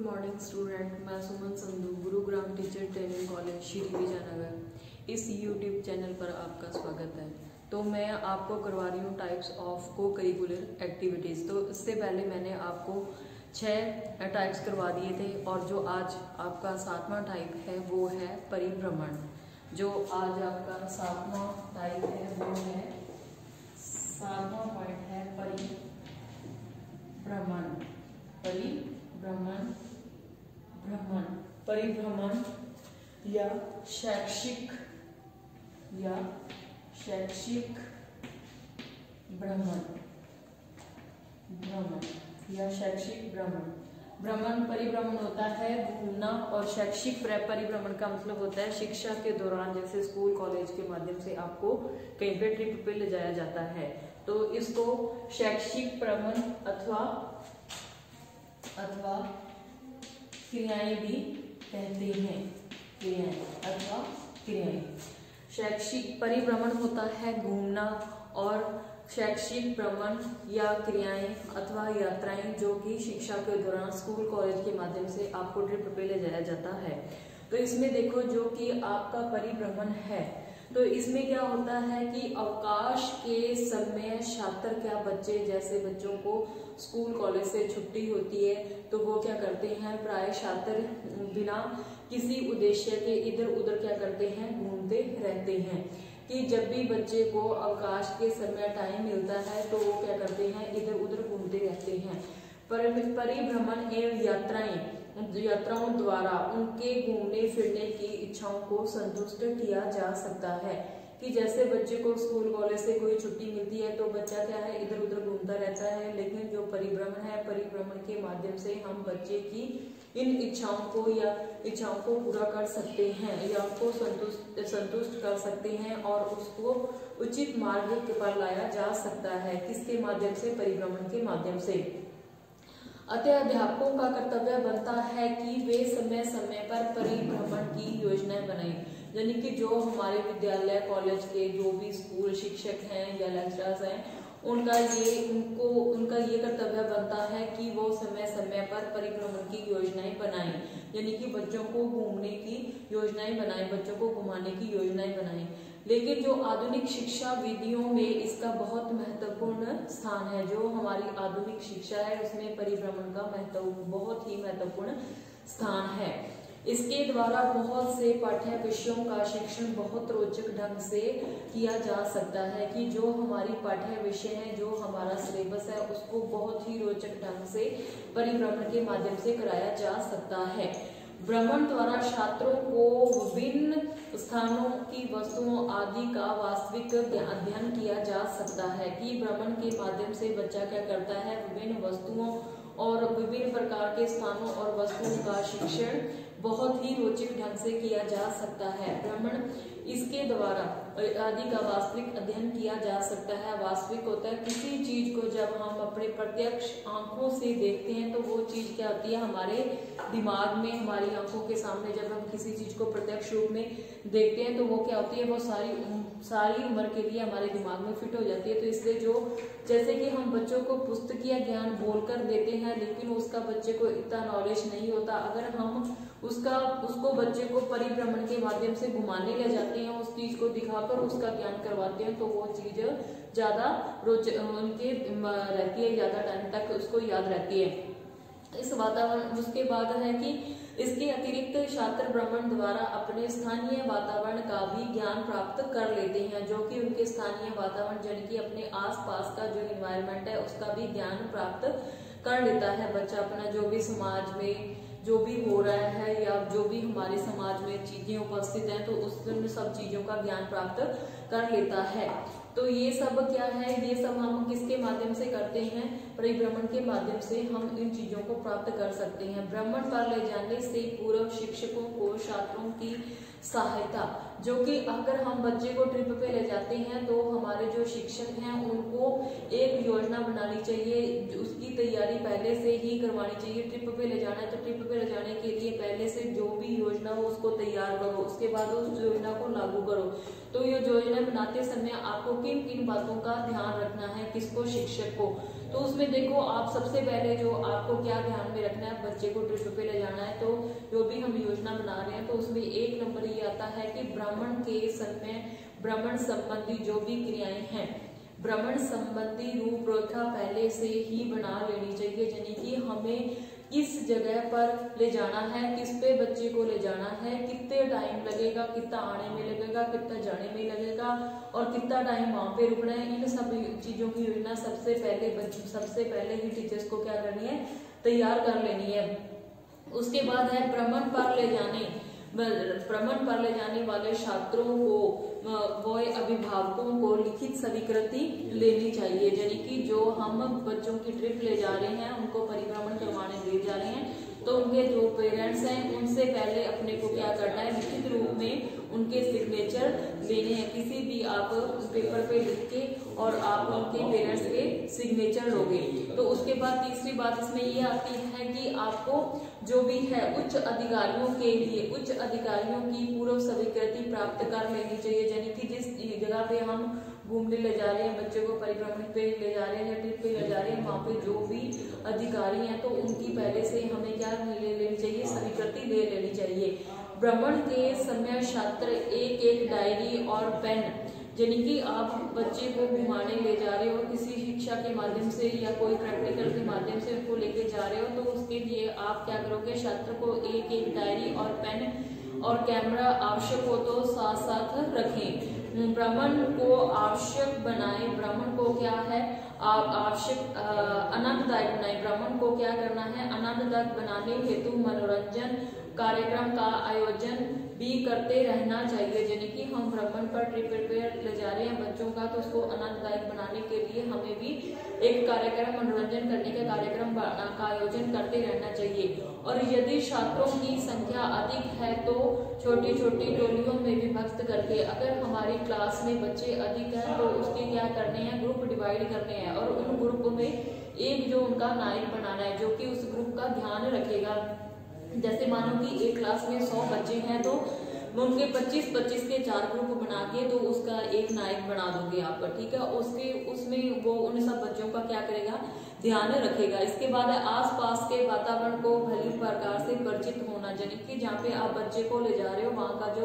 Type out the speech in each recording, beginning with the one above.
Morning student, मैं Suman Sandhu, Gurugram teacher training college Shri Vijaynagar. इस YouTube channel पर आपका स्वागत है। तो मैं आपको करवा रही हूँ टाइप्स ऑफ को करिकुलर एक्टिविटीज़। तो इससे पहले मैंने आपको 6 टाइप्स करवा दिए थे और जो आज आपका 7वां टाइप है वो है परिभ्रमण। जो आज आपका 7वां टाइप है वो है 7वां पॉइंट है परिभ्रमण। परिभ्रमण या शैक्षिक भ्रमण परिभ्रमण होता है घूमना, और शैक्षिक परिभ्रमण का मतलब होता है शिक्षा के दौरान, जैसे स्कूल कॉलेज के माध्यम से आपको कहीं पे ट्रिप पे ले जाया जाता है। तो इसको शैक्षिक भ्रमण अथवा क्रियाएं भी कहते हैं। क्रियाएं शैक्षिक परिभ्रमण होता है घूमना, और शैक्षिक भ्रमण या क्रियाएं अथवा यात्राएं जो कि शिक्षा के दौरान स्कूल कॉलेज के माध्यम से आपको ट्रिप पे ले जाया जाता है। तो इसमें देखो, जो कि आपका परिभ्रमण है, तो इसमें क्या होता है कि अवकाश के समय छात्र बच्चे, जैसे बच्चों को स्कूल कॉलेज से छुट्टी होती है तो वो क्या करते हैं, प्राय छात्र बिना किसी उद्देश्य के इधर उधर क्या करते हैं, घूमते रहते हैं। कि जब भी बच्चे को अवकाश के समय टाइम मिलता है तो वो क्या करते हैं, इधर उधर घूमते रहते हैं। परिभ्रमण एवं यात्राओं द्वारा उनके घूमने फिरने की इच्छाओं को संतुष्ट किया जा सकता है। कि जैसे बच्चे को स्कूल कॉलेज से कोई छुट्टी मिलती है तो बच्चा क्या है, इधर उधर घूमता रहता है। लेकिन जो परिभ्रमण है, परिभ्रमण के माध्यम से हम बच्चे की इन इच्छाओं को पूरा कर सकते हैं या उनको संतुष्ट कर सकते हैं, और उसको उचित मार्ग पर लाया जा सकता है। किसके माध्यम से? परिभ्रमण के माध्यम से। अतः अध्यापकों का कर्तव्य बनता है कि वे समय समय पर परिभ्रमण की योजनाएं बनाएं। यानी कि जो हमारे विद्यालय कॉलेज के जो भी स्कूल शिक्षक हैं या लेक्चरर्स हैं, उनका ये कर्तव्य बनता है कि वो समय समय पर परिभ्रमण की योजनाएं बनाएं। यानी कि बच्चों को घूमने की योजनाएं बनाएं, बच्चों को घुमाने की योजनाएं बनाएं। लेकिन जो आधुनिक शिक्षा विधियों में इसका बहुत महत्वपूर्ण स्थान है। जो हमारी आधुनिक शिक्षा है उसमें परिभ्रमण का बहुत ही महत्वपूर्ण स्थान है। इसके द्वारा बहुत से पाठ्य विषयों का शिक्षण बहुत रोचक ढंग से किया जा सकता है। कि जो हमारी पाठ्य विषय है, जो हमारा सिलेबस है, उसको बहुत ही रोचक ढंग से परिभ्रमण के माध्यम से कराया जा सकता है। भ्रमण द्वारा छात्रों को विभिन्न स्थानों की वस्तुओं आदि का वास्तविक अध्ययन किया जा सकता है। कि भ्रमण के माध्यम से बच्चा क्या करता है, विभिन्न वस्तुओं और विभिन्न प्रकार के स्थानों और वस्तुओं का शिक्षण बहुत ही रोचक ढंग से किया जा सकता है। भ्रमण इसके द्वारा आदि का वास्तविक अध्ययन किया जा सकता है। वास्तविक होता है किसी चीज को जब हम अपने प्रत्यक्ष आंखों से देखते हैं तो वो चीज क्या होती है, हमारे दिमाग में, हमारी आंखों के सामने जब हम किसी चीज को प्रत्यक्ष रूप में देखते हैं तो वो क्या होती है, वो सारी उम्र के लिए हमारे दिमाग में फिट हो जाती है। तो इसलिए जैसे कि हम बच्चों को पुस्तकीय ज्ञान बोलकर देते हैं, लेकिन उसका बच्चे को इतना नॉलेज नहीं होता। अगर हम उसको बच्चे को परिभ्रमण के माध्यम से घुमाने ले जाते हैं, उस चीज को दिखाकर उसका ज्ञान करवाते हैं, तो वो चीज ज्यादा उनके रहती है, ज्यादा टाइम तक उसको याद रहती है। इस वातावरण उसके बाद है कि इसके अतिरिक्त छात्र भ्रमण द्वारा अपने स्थानीय वातावरण का भी ज्ञान प्राप्त कर लेते हैं। जो कि उनके स्थानीय वातावरण यानी कि अपने आसपास का जो इन्वायरमेंट है उसका भी ज्ञान प्राप्त कर लेता है बच्चा। अपना जो भी समाज में जो भी हो रहा है या जो भी हमारे समाज में चीजें उपस्थित हैं, तो उस सब चीजों का ज्ञान प्राप्त कर लेता है। तो ये सब क्या है, ये सब हम किसके माध्यम से करते हैं, परिभ्रमण के माध्यम से हम इन चीजों को प्राप्त कर सकते हैं। भ्रमण पर ले जाने से पूर्व शिक्षकों को छात्रों की सहायता, जो कि अगर हम बच्चे को ट्रिप पे ले जाते हैं तो हमारे जो शिक्षक हैं उनको एक योजना बनानी चाहिए, उसकी तैयारी पहले से ही करवानी चाहिए। ट्रिप पे ले जाना है तो ट्रिप पे ले जाने के लिए पहले से जो भी योजना हो उसको तैयार करो, उसके बाद उस योजना को लागू करो। तो ये योजना बनाते समय आपको किन किन बातों का ध्यान रखना है, किसको, शिक्षक को। तो उसमें देखो आप सबसे पहले जो आपको क्या ध्यान में रखना है, बच्चे को ट्रिप पे ले जाना है, तो जो भी हम योजना बना रहे हैं तो उसमें 1 नंबर ये आता है कि भ्रमण के समय भ्रमण संबंधी जो भी क्रियाएं हैं, भ्रमण संबंधी रूपरेखा पहले से ही बना लेनी चाहिए। यानी कि हमें किस जगह पर ले जाना है, किस पे बच्चे को ले जाना है, कितने टाइम लगेगा, कितना आने में लगेगा, कितना जाने में लगेगा और कितना टाइम वहां पे रुकना है, इन सब चीजों की योजना सबसे पहले ही टीचर्स को क्या करनी है, तैयार कर लेनी है। उसके बाद है भ्रमण पर ले जाने वाले छात्रों को व अभिभावकों को लिखित स्वीकृति लेनी चाहिए। यानी कि जो हम बच्चों की ट्रिप ले जा रहे हैं, उनको परिभ्रमण करवाने ले जा रहे हैं, तो उनके जो पेरेंट्स हैं उनसे पहले अपने को क्या करना है, लिखित रूप में उनके सिग्नेचर लेने हैं। किसी भी आप पेपर पे लिख के और आप उनके पेरेंट्स के सिग्नेचर लोगे। तो उसके बाद तीसरी बात इसमें ये आती है कि आपको जो भी है उच्च अधिकारियों की पूर्व स्वीकृति प्राप्त कर लेनी चाहिए। यानी कि जिस जगह पे हम घूमने ले जा रहे हैं, बच्चे को परिभ्रमण पे ले जा रहे हैं या ट्रिप पे ले जा रहे हैं, वहाँ पे जो भी अधिकारी हैं तो उनकी पहले से हमें क्या ले लेनी चाहिए, स्वीकृति ले लेनी चाहिए। भ्रमण के समय छात्र एक डायरी और पेन, यानी कि आप बच्चे को घुमाने ले जा रहे हो किसी शिक्षा के माध्यम से या कोई प्रैक्टिकल के माध्यम से उनको लेके जा रहे हो, तो उसके लिए आप क्या करोगे, छात्र को एक डायरी और पेन और कैमरा आवश्यक हो तो साथ साथ रखें। भ्रमण को आवश्यक बनाए, भ्रमण को क्या है आवश्यक आनंददायक बनाए। भ्रमण को क्या करना है, आनंददायक बनाने हेतु मनोरंजन कार्यक्रम का आयोजन भी करते रहना चाहिए। यानी कि हम भ्रमण पर ट्रिप पे ले जा रहे हैं बच्चों का, तो उसको आनंददायक बनाने के लिए हमें भी एक कार्यक्रम, मनोरंजन करने के कार्यक्रम का आयोजन करते रहना चाहिए। और यदि छात्रों की संख्या अधिक है तो छोटी छोटी टोलियों में विभक्त करके, अगर हमारी क्लास में बच्चे अधिक हैं तो उसके क्या करने हैं, ग्रुप डिवाइड करने हैं और उन ग्रुप में एक जो उनका नायक बनाना है जो कि उस ग्रुप का ध्यान रखेगा। जैसे मानो कि एक क्लास में 100 बच्चे हैं तो उनके 25-25 के 4 ग्रुप बना के तो उसका एक नायक बना दोगे आप, ठीक है। उसमें वो उन सब बच्चों का क्या करेगा, ध्यान रखेगा। इसके बाद आसपास के वातावरण को भली प्रकार से परिचित होना, यानी कि जहाँ पे आप बच्चे को ले जा रहे हो वहाँ का जो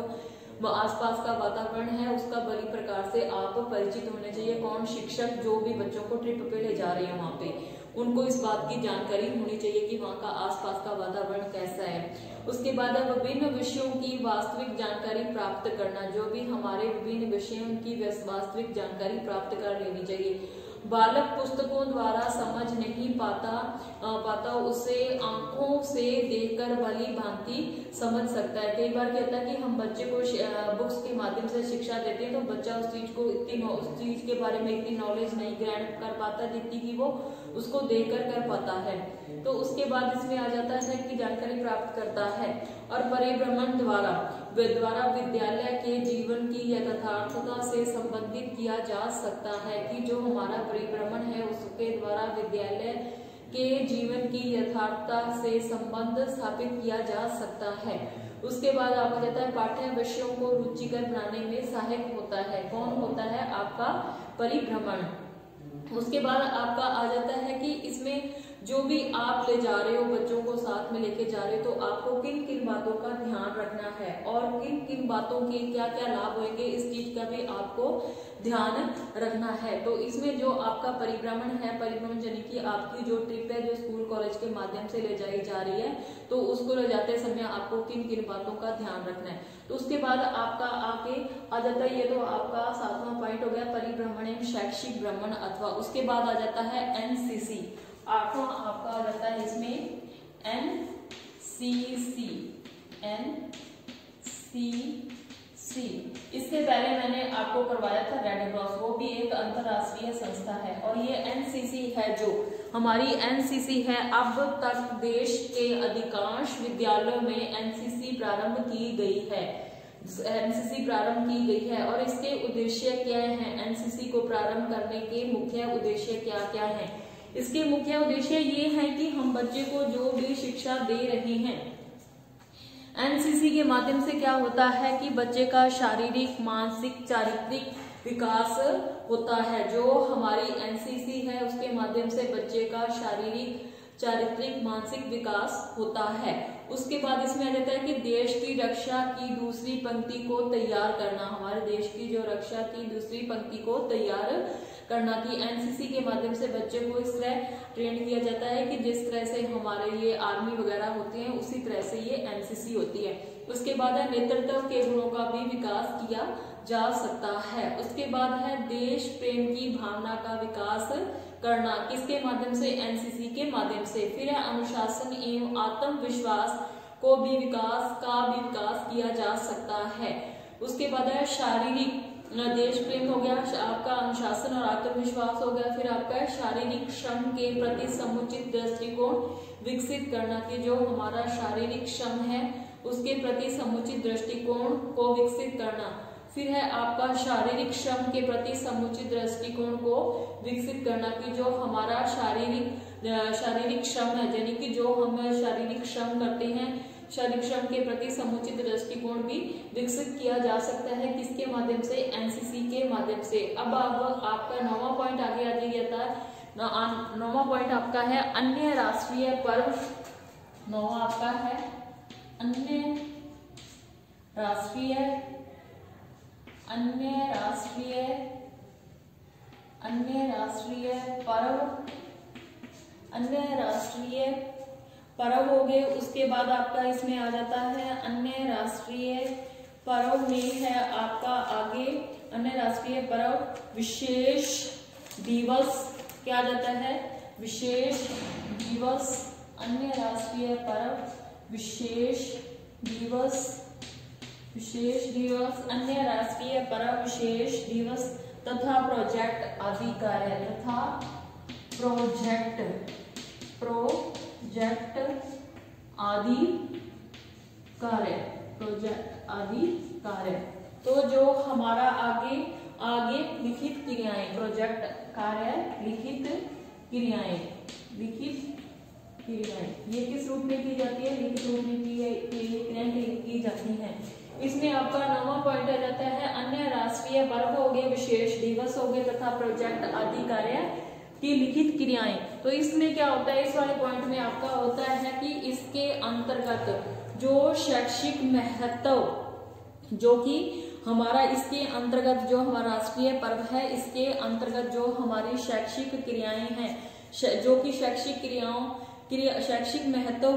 आसपास का वातावरण है उसका बड़ी प्रकार से आप परिचित होने चाहिए। कौन, शिक्षक जो भी बच्चों को ट्रिप पे ले जा रहे हैं वहाँ पे उनको इस बात की जानकारी होनी चाहिए कि वहाँ का आसपास का वातावरण कैसा है। उसके बाद विभिन्न विषयों की वास्तविक जानकारी प्राप्त करना, जो भी हमारे विभिन्न विषयों की वास्तविक जानकारी प्राप्त कर लेनी चाहिए। बालक पुस्तकों द्वारा समझ नहीं पाता उसे आंखों से देखकर भली भांति समझ सकता है। कई बार क्या होता है कि हम बच्चे को बुक्स के माध्यम से शिक्षा देते हैं तो बच्चा उस चीज के बारे में इतनी नॉलेज नहीं ग्रहण कर पाता जितनी कि वो उसको देखकर कर पाता है। तो उसके बाद इसमें आ जाता है कि जानकारी प्राप्त करता है। और परिभ्रमण द्वारा विद्यालय के जीवन की यथार्थता से संबंधित किया जा सकता है कि जो हमारा परिभ्रमण है उसके द्वारा विद्यालय के जीवन की यथार्थता से संबंध स्थापित किया जा सकता है। उसके बाद आपका जाता है पाठ्य विषयों को रुचिकर बनाने में सहायक होता है। कौन होता है, आपका परिभ्रमण। उसके बाद आपका आ जाता है कि इसमें जो भी आप ले जा रहे हो बच्चों को साथ में लेके जा रहे हो तो आपको किन किन बातों का ध्यान रखना है और किन किन बातों के क्या क्या लाभ होंगे इस चीज का भी आपको ध्यान रखना है। तो इसमें जो आपका परिभ्रमण है, परिभ्रमण यानी कि आपकी जो ट्रिप है जो स्कूल कॉलेज के माध्यम से ले जाई जा रही है तो उसको ले जाते समय आपको किन किन बातों का ध्यान रखना है। तो उसके बाद आपका आगे आ जाता है, ये तो आपका 7वां पॉइंट हो गया परिभ्रमण शैक्षिक भ्रमण अथवा। उसके बाद आ जाता है एनसीसी, 8वां आपका आ जाता है इसमें एनसीसी। इससे पहले मैंने आपको करवाया था रेड क्रॉस, वो भी एक अंतरराष्ट्रीय संस्था है। और ये एनसीसी है जो हमारी एनसीसी है, अब तक देश के अधिकांश विद्यालयों में एनसीसी प्रारंभ की गई है। और इसके उद्देश्य क्या है, एनसीसी को प्रारंभ करने के मुख्य उद्देश्य क्या क्या है। इसके मुख्य उद्देश्य ये है कि हम बच्चे को जो भी शिक्षा दे रहे हैं एनसीसी के माध्यम से क्या होता है कि बच्चे का शारीरिक, मानसिक, चारित्रिक विकास होता है। जो हमारी एनसीसी है उसके माध्यम से बच्चे का शारीरिक, चारित्रिक, मानसिक विकास होता है। उसके बाद इसमें आ जाता है कि देश की रक्षा की दूसरी पंक्ति को तैयार करना। हमारे देश की जो रक्षा की दूसरी पंक्ति को तैयार करना की एनसीसी के माध्यम से बच्चे को इस तरह ट्रेन किया जाता है कि जिस तरह से हमारे ये आर्मी वगैरह होते हैं उसी तरह से ये एनसीसी होती है। उसके बाद है नेतृत्व के गुणों का भी विकास किया जा सकता है। उसके बाद है देश प्रेम की भावना का विकास करना, किसके माध्यम से, एनसीसी के माध्यम से। फिर है अनुशासन एवं आत्मविश्वास को भी विकास किया जा सकता है। उसके बाद है शारीरिक, देश प्रेम हो गया, आपका अनुशासन और आत्मविश्वास हो गया। फिर आपका शारीरिक श्रम के प्रति समुचित दृष्टिकोण विकसित करना, कि जो हमारा शारीरिक श्रम है उसके प्रति समुचित दृष्टिकोण को विकसित करना। फिर है आपका शारीरिक श्रम के प्रति समुचित दृष्टिकोण को विकसित करना, कि जो हमारा शारीरिक श्रम है, यानी कि जो हम शारीरिक श्रम करते हैं, शारीरिक श्रम के प्रति समुचित दृष्टिकोण भी विकसित किया जा सकता है। किसके माध्यम से, एनसीसी के माध्यम से। अब आपका 9वां पॉइंट आगे आ जाता है। 9वां पॉइंट आपका है अन्य राष्ट्रीय पर्व। 9वां आपका है अन्य राष्ट्रीय पर्व हो गए। उसके बाद आपका इसमें आ जाता है अन्य राष्ट्रीय पर्व में है आपका आगे अन्य राष्ट्रीय पर्व विशेष दिवस, क्या आ जाता है, विशेष दिवस, अन्य राष्ट्रीय पर्व विशेष दिवस, अन्य राष्ट्रीय पर्व विशेष दिवस तथा प्रोजेक्ट आदि कार्य, प्रोजेक्ट आदि कार्य। तो जो हमारा आगे लिखित क्रियाएं, प्रोजेक्ट कार्य, लिखित क्रियाएं ये किस रूप में की जाती है, लिखित रूप में क्रियाएं की जाती हैं। इसमें आपका 9वां पॉइंट आ जाता है अन्य राष्ट्रीय पर्व हो गए, विशेष दिवस हो गए तथा प्रोजेक्ट आदि कार्य की लिखित क्रियाएं। तो इसमें क्या होता है, इस वाले पॉइंट में आपका होता है कि इसके अंतर्गत जो शैक्षिक महत्व, जो कि हमारा इसके अंतर्गत जो हमारा राष्ट्रीय पर्व है, इसके अंतर्गत जो हमारी शैक्षिक क्रियाएं हैं, जो कि शैक्षिक महत्व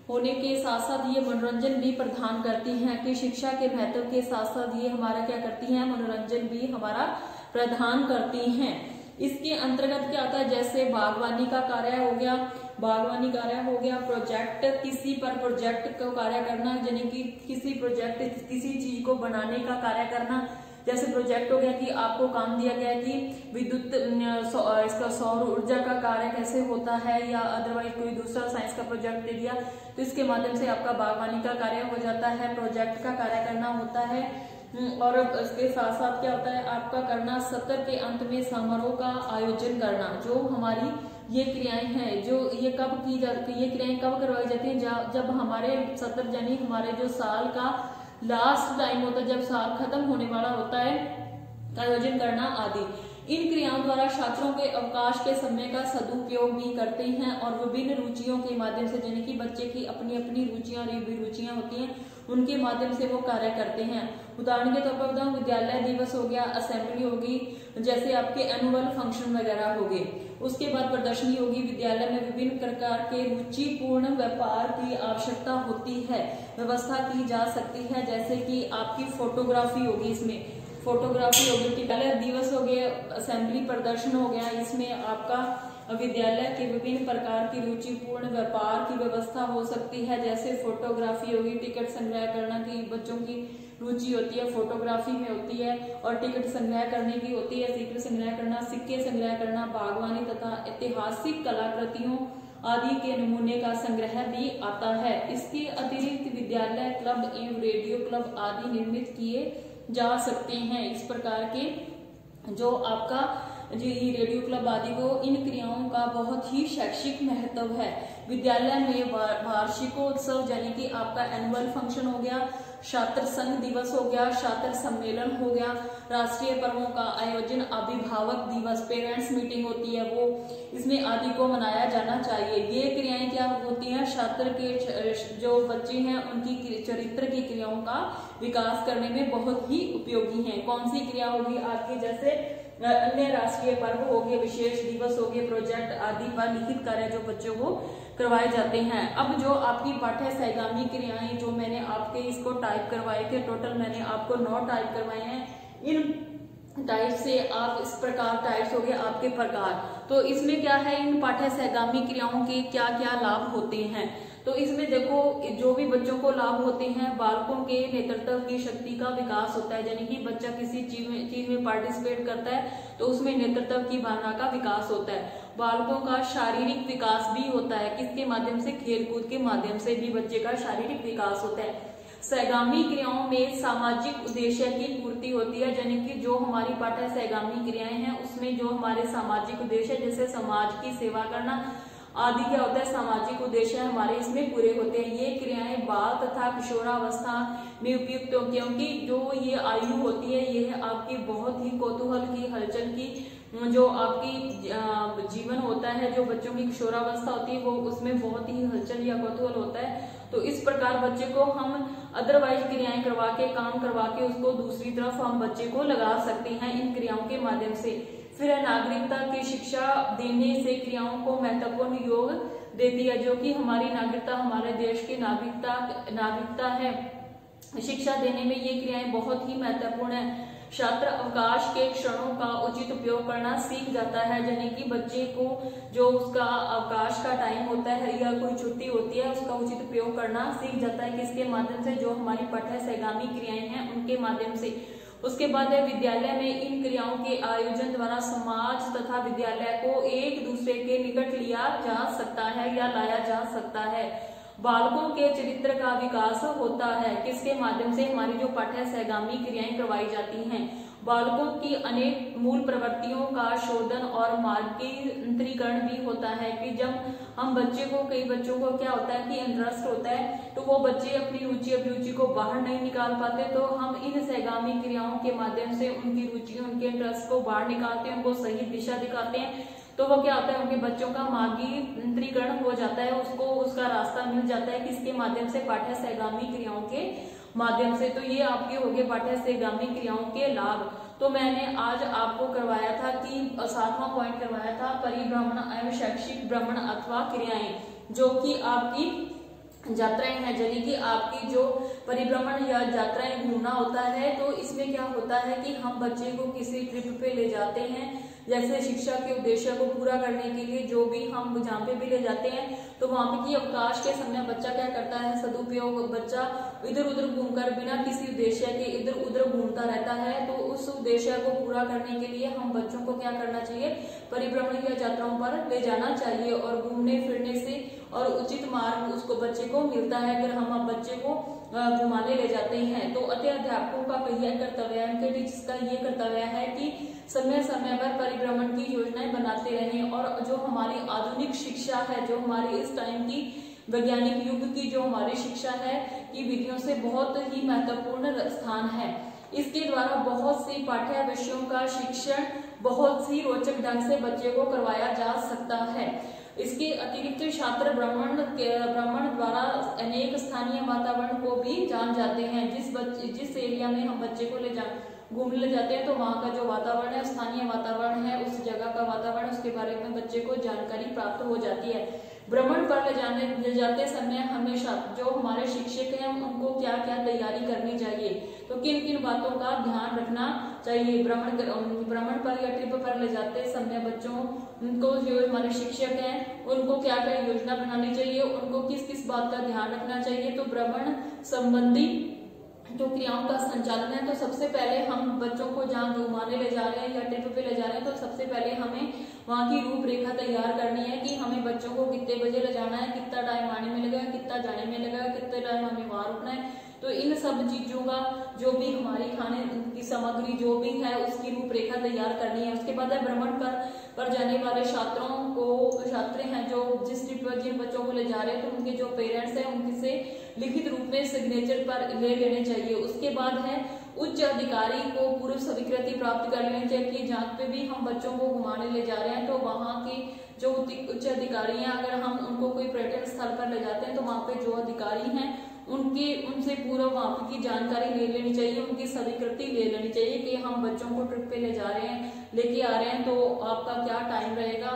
होने के साथ साथ ये मनोरंजन भी प्रदान करती हैं, कि शिक्षा के महत्व के साथ साथ ये हमारा क्या करती हैं, मनोरंजन भी हमारा प्रदान करती हैं। इसके अंतर्गत क्या आता है, जैसे बागवानी का कार्य हो गया, प्रोजेक्ट, किसी पर प्रोजेक्ट को कार्य करना, यानी कि किसी चीज को बनाने का कार्य करना। जैसे प्रोजेक्ट हो गया कि आपको काम दिया गया कि विद्युत इसका सौर ऊर्जा का कार्य कैसे होता है, या अदरवाइज कोई दूसरा साइंस का प्रोजेक्ट दे दिया, तो इसके माध्यम से आपका बागवानी का कार्य हो जाता है, प्रोजेक्ट का कार्य करना होता है। और इसके साथ साथ क्या होता है आपका करना, सत्र के अंत में समारोह का आयोजन करना। जो हमारी ये क्रियाएं हैं, जो ये कब की जाती है, ये क्रियाएं कब करवाई जाती है, जब हमारे सत्र यानी हमारे जो साल का लास्ट टाइम होता है, जब साल खत्म होने वाला होता है, आयोजन करना आदि। इन क्रियाओं द्वारा छात्रों के अवकाश के समय का सदुपयोग भी करते हैं और विभिन्न रुचियों के माध्यम से, यानी कि बच्चे की अपनी अपनी रुचियां होती हैं, उनके माध्यम से वो कार्य करते हैं। उदाहरण के तौर पर बताऊं, विद्यालय दिवस हो गया, असेंबली होगी, जैसे आपके एनुअल फंक्शन वगैरह हो गए। उसके बाद प्रदर्शनी होगी, विद्यालय में विभिन्न प्रकार के रुचिपूर्ण व्यापार की आवश्यकता होती है, व्यवस्था की जा सकती है, जैसे कि आपकी फोटोग्राफी होगी, इसमें फोटोग्राफी होगी, विद्यालय दिवस हो गया, असेंबली प्रदर्शन हो गया, इसमें आपका विद्यालय के विभिन्न प्रकार की रुचिपूर्ण व्यापार की व्यवस्था हो सकती है, जैसे फोटोग्राफी होगी, टिकट संग्रह करना की बच्चों की रुचि होती है, फोटोग्राफी में होती है, और टिकट संग्रह करने की होती है, टिकट संग्रह करना, सिक्के संग्रह करना, बागवानी तथा ऐतिहासिक कलाकृतियों आदि के नमूने का संग्रह भी आता है। इसके अतिरिक्त विद्यालय क्लब एवं रेडियो क्लब आदि निर्मित किए जा सकते हैं। इस प्रकार के जो आपका रेडियो क्लब आदि को, इन क्रियाओं का बहुत ही शैक्षिक महत्व है। विद्यालय में वार्षिकोत्सव यानी कि आपका एनुअल फंक्शन हो गया, छात्र संघ दिवस हो गया, छात्र सम्मेलन हो गया, राष्ट्रीय पर्वों का आयोजन, अभिभावक दिवस, पेरेंट्स मीटिंग होती है वो, इसमें आदि को मनाया जाना चाहिए। ये क्रियाएं क्या होती हैं, छात्र के जो बच्चे हैं उनकी चरित्र की क्रियाओं का विकास करने में बहुत ही उपयोगी हैं। कौन सी क्रिया होगी आपकी, जैसे अन्य राष्ट्रीय पर्व हो गए, विशेष दिवस हो गए, प्रोजेक्ट आदि पर लिखित कार्य जो बच्चों को करवाए जाते हैं। अब जो आपकी पाठ्य सहगामी क्रियाएं जो मैंने आपके इसको टाइप करवाए थे, टोटल मैंने आपको 9 टाइप करवाए हैं। इन टाइप से आप इस प्रकार टाइप्स हो गए आपके प्रकार। तो इसमें क्या है, इन पाठ्य सहगामी क्रियाओं के क्या क्या लाभ होते हैं। तो इसमें देखो जो भी बच्चों को लाभ होते हैं, बालकों के नेतृत्व की शक्ति का विकास होता है, यानी कि बच्चा किसी चीज में पार्टिसिपेट करता है तो उसमें नेतृत्व की भावना का विकास होता है। बालकों का शारीरिक विकास भी होता है, किसके माध्यम से, खेलकूद के माध्यम से भी बच्चे का शारीरिक विकास होता है। सहगामी क्रियाओं में सामाजिक उद्देश्य की पूर्ति होती है, यानी कि जो हमारी पाठ्य सहगामी क्रियाएं हैं उसमें जो हमारे सामाजिक उद्देश्य जैसे समाज की सेवा करना आदि क्या होता है, सामाजिक उद्देश्य हमारे इसमें पूरे होते हैं। ये क्रियाएं बाल तथा किशोरावस्था में उपयुक्त हो, क्योंकि जो ये आयु होती है ये है आपकी बहुत ही कौतूहल की, हलचल की, जो आपकी जीवन होता है, जो बच्चों की किशोरावस्था होती है वो उसमें बहुत ही हलचल या कौतूहल होता है। तो इस प्रकार बच्चे को हम अदरवाइज क्रियाएं करवा के, काम करवा के उसको दूसरी तरफ हम बच्चे को लगा सकते हैं इन क्रियाओं के माध्यम से। फिर नागरिकता की शिक्षा देने से क्रियाओं को महत्वपूर्ण योग देती है, जो कि हमारी नागरिकता, हमारे देश की नागरिकता है। शिक्षा देने में ये क्रियाएं बहुत ही महत्वपूर्ण है। छात्र अवकाश के क्षणों का उचित उपयोग करना सीख जाता है, यानी कि बच्चे को जो उसका अवकाश का टाइम होता है या कोई छुट्टी होती है उसका उचित उपयोग करना सीख जाता है। किसके माध्यम से, जो हमारी पाठ्य सहगामी क्रियाएं हैं उनके माध्यम से। उसके बाद है विद्यालय में इन क्रियाओं के आयोजन द्वारा समाज तथा विद्यालय को एक दूसरे के निकट लिया जा सकता है या लाया जा सकता है। बालकों के चरित्र का विकास होता है, किसके माध्यम से, हमारी जो पाठ्य सहगामी क्रियाएं करवाई जाती हैं। बालकों की अनेक मूल प्रवृत्तियों का शोधन और मार्गीकरण भी होता है, कि जब हम बच्चे को, कई बच्चों को क्या होता है कि इंटरेस्ट होता है तो वो बच्चे अपनी रुचि अभिरुचि को बाहर नहीं निकाल पाते, तो हम इन सहगामी क्रियाओं के माध्यम से उनकी रुचि, उनके इंटरेस्ट को बाहर निकालते हैं, उनको सही दिशा दिखाते हैं। तो वो क्या होता है, उनके बच्चों का मार्गीकरण हो जाता है, उसको उसका रास्ता मिल जाता है, किसके माध्यम से, पाठ्य सहगामी क्रियाओं के माध्यम से। तो ये आपके हो गए पाठ्य सहगामी क्रियाओं के लाभ। तो मैंने आज आपको करवाया था कि 7वां पॉइंट करवाया था परिभ्रमण एवं शैक्षिक भ्रमण अथवा क्रियाएं, जो कि आपकी यात्राएं हैं, यानी कि आपकी जो परिभ्रमण या यात्राएं घूमना होता है। तो इसमें क्या होता है कि हम बच्चे को किसी ट्रिप पे ले जाते हैं, जैसे शिक्षा के उद्देश्य को पूरा करने के लिए जो भी हम जहाँ पे भी ले जाते हैं, तो वहां पे की अवकाश के समय बच्चा क्या करता है, सदुपयोग, बच्चा इधर उधर घूमकर बिना किसी उद्देश्य के इधर उधर घूमता रहता है। तो उस उद्देश्य को पूरा करने के लिए हम बच्चों को क्या करना चाहिए, परिभ्रमण या यात्राओं पर ले जाना चाहिए, और घूमने फिरने से और उचित मार्ग उसको बच्चे को मिलता है अगर हम बच्चे को घुमाने ले जाते हैं। तो अध्यापकों का यह कर्तव्य है, उनके टीचर्स का ये कर्तव्य है कि समय समय पर परिभ्रमण की योजनाएं बनाते रहें, और जो हमारी आधुनिक शिक्षा है, जो हमारे इस टाइम की वैज्ञानिक युग की जो हमारी शिक्षा है की विधियों से बहुत ही महत्वपूर्ण स्थान है। इसके द्वारा बहुत सी पाठ्य विषयों का शिक्षण बहुत सी रोचक ढंग से बच्चे को करवाया जा सकता है। इसके अतिरिक्त छात्र भ्रमण द्वारा अनेक स्थानीय वातावरण को भी जान जाते हैं। जिस एरिया में हम बच्चे को घूमने ले जाते हैं तो वहाँ का जो वातावरण है, स्थानीय वातावरण है, उस जगह का वातावरण, उसके बारे में बच्चे को जानकारी प्राप्त हो जाती है। भ्रमण पर ले जाते समय हमेशा जो हमारे शिक्षक हैं उनको क्या क्या तैयारी करनी चाहिए, तो किन किन बातों का ध्यान रखना चाहिए। भ्रमण पर या ट्रिप पर ले जाते समय बच्चों उनको, जो हमारे शिक्षक हैं उनको क्या क्या योजना बनानी चाहिए, उनको किस किस बात का ध्यान रखना चाहिए। तो भ्रमण संबंधी जो क्रियाओं का संचालन है, तो सबसे पहले हम बच्चों को जहाँ घुमाने ले जा रहे हैं या ट्रिप पे ले जा रहे हैं, तो सबसे पहले हमें वहाँ की रूपरेखा तैयार करनी है कि हमें बच्चों को कितने बजे ले जाना है, कितना टाइम आने में लगेगा, कितना जाने में लगेगा, कितने टाइम हमें वहाँ रुकना है। तो इन सब चीजों का जो भी हमारी खाने की सामग्री जो भी है उसकी रूपरेखा तैयार करनी है। उसके बाद है भ्रमण पर जाने वाले छात्र हैं जो जिस ट्रिप पर जिन बच्चों को ले जा रहे हैं तो उनके जो पेरेंट्स हैं उनसे लिखित रूप में सिग्नेचर पर ले लेने चाहिए। उसके बाद है उच्च अधिकारी को पूर्व स्वीकृति प्राप्त कर लेनी चाहिए कि जहाँ पे भी हम बच्चों को घुमाने ले जा रहे हैं तो वहाँ के जो उच्च अधिकारी हैं, अगर हम उनको कोई पर्यटन स्थल पर ले जाते हैं तो वहाँ पे जो अधिकारी हैं उनसे पूरा वहाँ की जानकारी ले लेनी चाहिए, उनकी स्वीकृति ले लेनी चाहिए कि हम बच्चों को ट्रिप पे ले जा रहे हैं, लेके आ रहे हैं, तो आपका क्या टाइम रहेगा।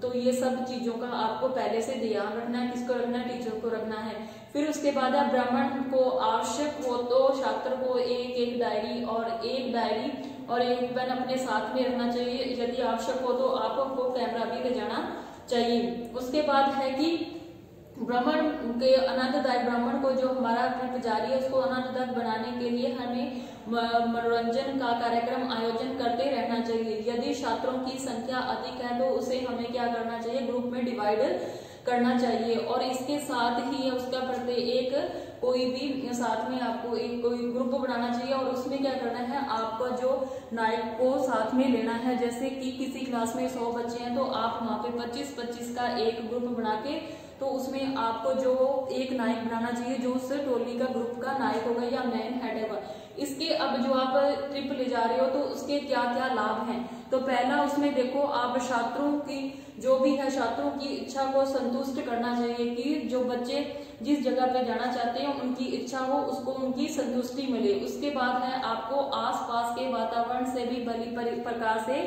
तो ये सब चीजों का आपको पहले से ध्यान रखना है। किसको रखना है? टीचर को रखना है। फिर उसके बाद है भ्रमण को आवश्यक हो तो छात्र को एक डायरी और एक पेन अपने साथ में रखना चाहिए। यदि आवश्यक हो तो आपको कैमरा भी ले जाना चाहिए। उसके बाद है कि भ्रमण के आनंददायक भ्रमण को जो हमारा ट्रिप जारी है उसको आनंददायक बनाने के लिए हमें मनोरंजन का कार्यक्रम आयोजन करते रहना चाहिए। यदि छात्रों की संख्या अधिक है तो उसे हमें क्या करना चाहिए? ग्रुप में डिवाइड करना चाहिए। और इसके साथ ही उसका प्रत्येक कोई भी साथ में आपको एक कोई ग्रुप बनाना चाहिए और उसमें क्या करना है? आपका जो नायक को साथ में लेना है। जैसे कि किसी क्लास में 100 बच्चे हैं तो आप वहाँ पे 25-25 का एक ग्रुप बना के तो उसमें आपको जो एक नायक बनाना चाहिए जो उस टोली का ग्रुप का नायक होगा या मेन हेड होगा। इसके अब जो आप ट्रिप ले जा रहे हो तो उसके क्या क्या लाभ हैं? तो पहला उसमें देखो, आप छात्रों की जो भी है छात्रों की इच्छा को संतुष्ट करना चाहिए कि जो बच्चे जिस जगह पे जाना चाहते हैं उनकी इच्छा हो, उसको उनकी संतुष्टि मिले। उसके बाद है आपको आसपास के वातावरण से भी भली प्रकार से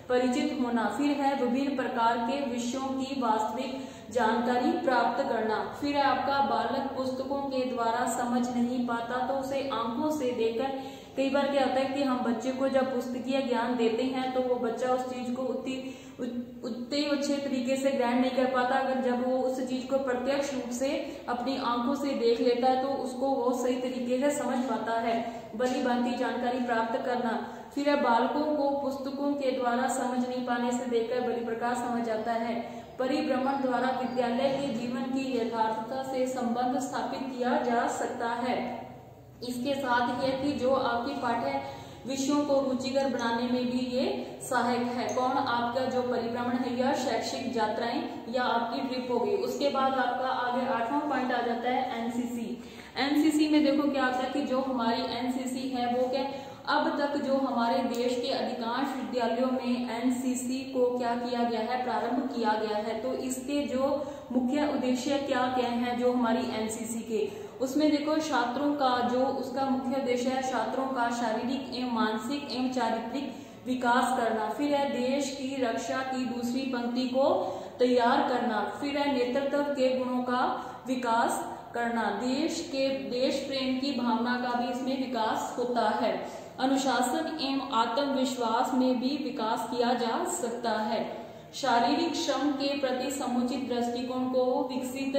परिचित होना। फिर है विभिन्न प्रकार के विषयों की वास्तविक जानकारी प्राप्त करना। फिर है आपका बालक पुस्तकों के द्वारा समझ नहीं पाता तो उसे आंखों से देखकर, कई बार क्या होता है कि हम बच्चे को जब पुस्तकीय ज्ञान देते हैं तो वो बच्चा उस चीज को उतने अच्छे तरीके से ग्रहण नहीं कर पाता। अगर जब वो उस चीज को प्रत्यक्ष रूप से अपनी आंखों से देख लेता है तो उसको वो सही तरीके से समझ पाता है। भली भांति जानकारी प्राप्त करना। फिर है बालकों को पुस्तकों के द्वारा समझ नहीं पाने से देखकर भली प्रकार समझ आता है। परिभ्रमण द्वारा विद्यालय के जीवन की यथार्थता से संबंध स्थापित किया जा सकता है। इसके साथ ही है कि जो आपकी पाठ्य विषयों को रुचिकर बनाने में भी ये सहायक है। कौन? आपका जो परिभ्रमण है या शैक्षिक यात्राएं या आपकी ट्रिप होगी। उसके बाद आपका आगे 8वां पॉइंट आ जाता है एनसीसी। एनसीसी में देखो क्या आता है कि जो हमारी एनसीसी है वो क्या, अब तक जो हमारे देश के अधिकांश विद्यालयों में एनसीसी को क्या किया गया है? प्रारंभ किया गया है। तो इसके जो मुख्य उद्देश्य क्या क्या है जो हमारी एनसीसी के, उसमें देखो छात्रों का जो उसका मुख्य उद्देश्य है छात्रों का शारीरिक एवं मानसिक एवं चारित्रिक विकास करना। फिर है देश की रक्षा की दूसरी पंक्ति को तैयार करना। फिर है नेतृत्व के गुणों का विकास करना। देश प्रेम की भावना का भी इसमें विकास होता है। अनुशासन एवं आत्मविश्वास में भी विकास किया जा सकता है। शारीरिक श्रम के प्रति समुचित दृष्टिकोण को विकसित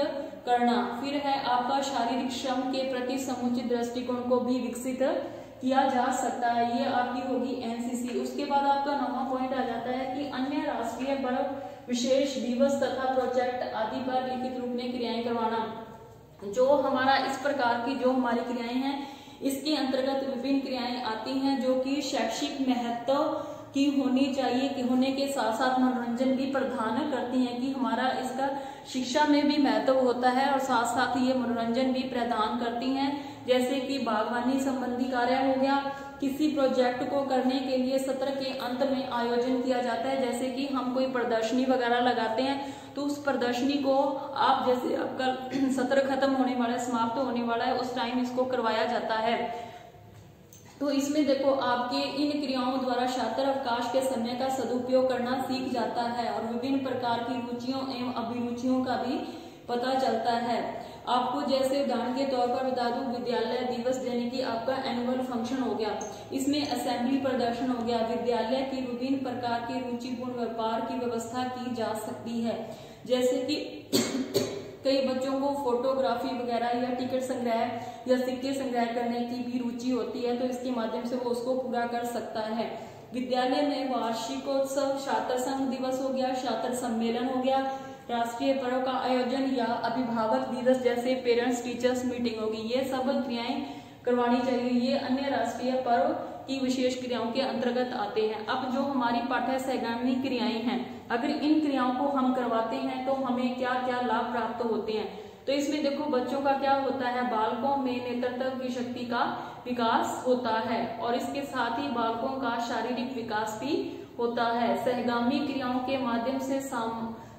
करना। फिर है आपका शारीरिक श्रम के प्रति समुचित दृष्टिकोण को भी विकसित किया जा सकता है। ये आपकी होगी एनसीसी। उसके बाद आपका 9वां पॉइंट आ जाता है कि अन्य राष्ट्रीय पर्व, विशेष दिवस तथा प्रोजेक्ट आदि पर लिखित रूप में क्रियाएं करवाना। जो हमारा इस प्रकार की जो हमारी क्रियाएं हैं इसके अंतर्गत विभिन्न क्रियाएं आती हैं जो कि शैक्षिक महत्व की होनी चाहिए, कि होने के साथ साथ मनोरंजन भी प्रदान करती हैं, कि हमारा इसका शिक्षा में भी महत्व होता है और साथ साथ ये मनोरंजन भी प्रदान करती हैं। जैसे कि बागवानी संबंधी कार्य हो गया, किसी प्रोजेक्ट को करने के लिए सत्र के अंत में आयोजन किया जाता है। जैसे कि हम कोई प्रदर्शनी वगैरह लगाते हैं तो उस प्रदर्शनी को आप जैसे आपका सत्र खत्म होने वाला है, समाप्त होने वाला है, उस टाइम इसको करवाया जाता है। तो इसमें देखो आपके इन क्रियाओं द्वारा छात्र अवकाश के समय का सदुपयोग करना सीख जाता है और विभिन्न प्रकार की रुचियों एवं अभिरुचियों का भी पता चलता है। आपको जैसे उदाहरण के तौर पर बता दूं, विद्यालय दिवस यानी कि आपका एनुअल फंक्शन हो गया, इसमें असेंबली प्रदर्शन हो गया, विद्यालय की विभिन्न प्रकार की रुचिपूर्ण व्यापार की व्यवस्था की जा सकती है। जैसे कि कई बच्चों को फोटोग्राफी वगैरह या टिकट संग्रह या सिक्के संग्रह करने की भी रुचि होती है, तो इसके माध्यम से वो उसको पूरा कर सकता है। विद्यालय में वार्षिकोत्सव, छात्र संघ दिवस हो गया, छात्र सम्मेलन हो गया, राष्ट्रीय पर्व का आयोजन या अभिभावक दिवस जैसे पेरेंट्स टीचर्स मीटिंग होगी। ये सब क्रियाएं करवानी चाहिए। ये अन्य राष्ट्रीय पर्व की विशेष क्रियाओं के अंतर्गत आते हैं। अब जो हमारी पाठ्य सहगामी क्रियाएं हैं, अगर इन क्रियाओं को हम करवाते हैं तो हमें क्या क्या लाभ प्राप्त होते हैं। तो इसमें देखो बच्चों का क्या होता है, बालकों में नेतृत्व की शक्ति का विकास होता है और इसके साथ ही बालकों का शारीरिक विकास भी होता है। सहगामी क्रियाओं के माध्यम से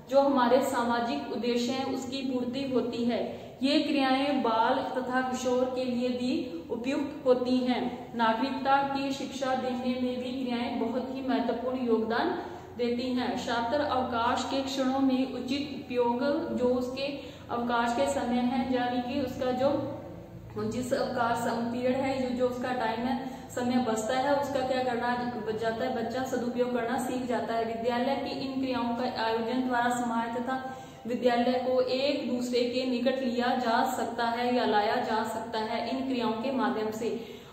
जो हमारे सामाजिक उद्देश्य हैं उसकी पूर्ति होती है। ये क्रियाएं बाल तथा किशोर के लिए भी उपयुक्त होती हैं। नागरिकता की शिक्षा देने में भी क्रियाएं बहुत ही महत्वपूर्ण योगदान देती हैं। छात्र अवकाश के क्षणों में उचित उपयोग, जो उसके अवकाश के समय है, यानी कि उसका जो जिस अवकाश पीरियड है, जो उसका टाइम है, समय बचता है, उसका क्या करना बच जाता है, बच्चा सदुपयोग करना सीख जाता है। विद्यालय की इन क्रियाओं का आयोजन द्वारा समाज तथा विद्यालय को एक दूसरे के निकट लिया जा सकता है या लाया जा सकता है। इन क्रियाओं के माध्यम से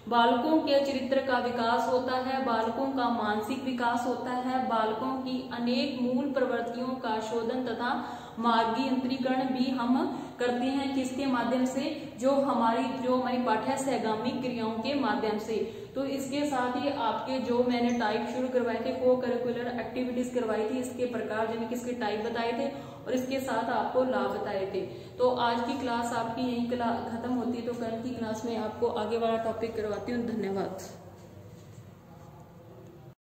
बालकों के चरित्र का विकास होता है, बालकों का मानसिक विकास होता है, बालकों की अनेक मूल प्रवृत्तियों का शोधन तथा मार्गीयंत्रीकरण भी हम करते हैं। किसके माध्यम से, जो हमारी पाठ्य सहगामी क्रियाओं के माध्यम से। तो इसके साथ ही आपके जो मैंने टाइप शुरू करवाए थे, को करिकुलर एक्टिविटीज करवाई थी, इसके प्रकार यानी कि इसके टाइप बताए थे और इसके साथ आपको लाभ बताए थे। तो आज की क्लास आपकी यही खत्म होती है, तो कल की क्लास में आपको आगे वाला टॉपिक करवाती हूँ। धन्यवाद।